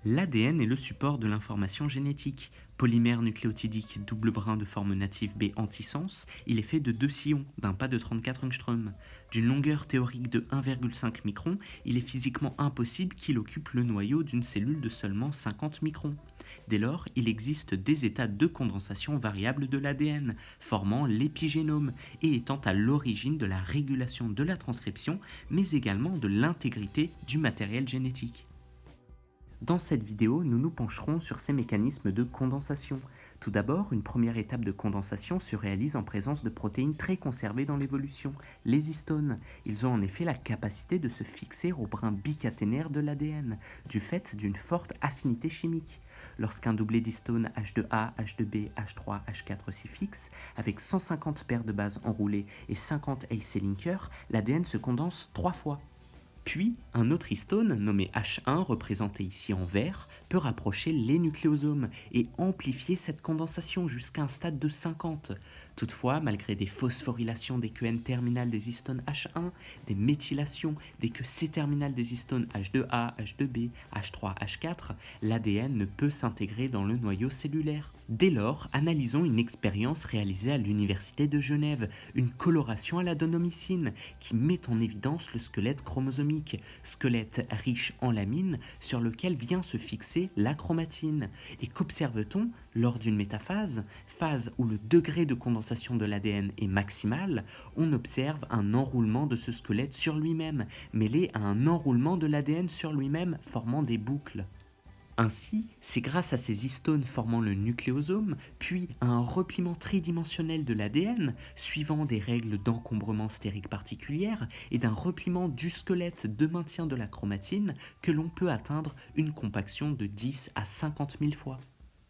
L'ADN est le support de l'information génétique. Polymère nucléotidique double brin de forme native B antisens, il est fait de deux sillons d'un pas de 34 angstroms. D'une longueur théorique de 1,5 micron, il est physiquement impossible qu'il occupe le noyau d'une cellule de seulement 50 microns. Dès lors, il existe des états de condensation variables de l'ADN, formant l'épigénome et étant à l'origine de la régulation de la transcription, mais également de l'intégrité du matériel génétique. Dans cette vidéo, nous nous pencherons sur ces mécanismes de condensation. Tout d'abord, une première étape de condensation se réalise en présence de protéines très conservées dans l'évolution, les histones. Ils ont en effet la capacité de se fixer au brin bicaténaire de l'ADN, du fait d'une forte affinité chimique. Lorsqu'un doublé d'histones H2A, H2B, H3, H4 s'y fixe, avec 150 paires de bases enroulées et 50 AC linkers, l'ADN se condense 3 fois. Puis, un autre histone, nommé H1, représenté ici en vert, peut rapprocher les nucléosomes et amplifier cette condensation jusqu'à un stade de 50. Toutefois, malgré des phosphorylations des queues N-terminales des histones H1, des méthylations des queues C-terminales des histones H2A, H2B, H3, H4, l'ADN ne peut s'intégrer dans le noyau cellulaire. Dès lors, analysons une expérience réalisée à l'Université de Genève, une coloration à la donomycine, qui met en évidence le squelette chromosomique, squelette riche en lamines sur lequel vient se fixer la chromatine. Et qu'observe-t-on lors d'une métaphase, phase où le degré de condensation de l'ADN est maximal? On observe un enroulement de ce squelette sur lui-même, mêlé à un enroulement de l'ADN sur lui-même, formant des boucles. Ainsi, c'est grâce à ces histones formant le nucléosome, puis à un repliement tridimensionnel de l'ADN, suivant des règles d'encombrement stérique particulières, et d'un repliement du squelette de maintien de la chromatine, que l'on peut atteindre une compaction de 10 à 50 000 fois.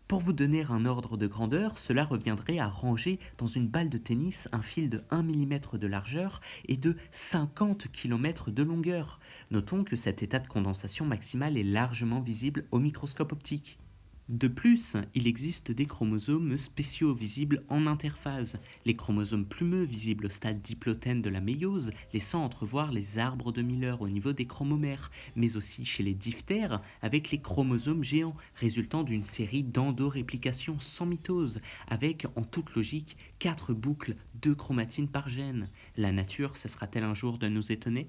Pour vous donner un ordre de grandeur, cela reviendrait à ranger dans une balle de tennis un fil de 1 mm de largeur et de 50 km de longueur. Notons que cet état de condensation maximale est largement visible au microscope optique. De plus, il existe des chromosomes spéciaux visibles en interphase, les chromosomes plumeux visibles au stade diplotène de la méiose, laissant entrevoir les arbres de Miller au niveau des chromomères, mais aussi chez les diptères avec les chromosomes géants, résultant d'une série d'endoréplications sans mitose, avec en toute logique 4 boucles de chromatine par gène. La nature cessera-t-elle un jour de nous étonner ?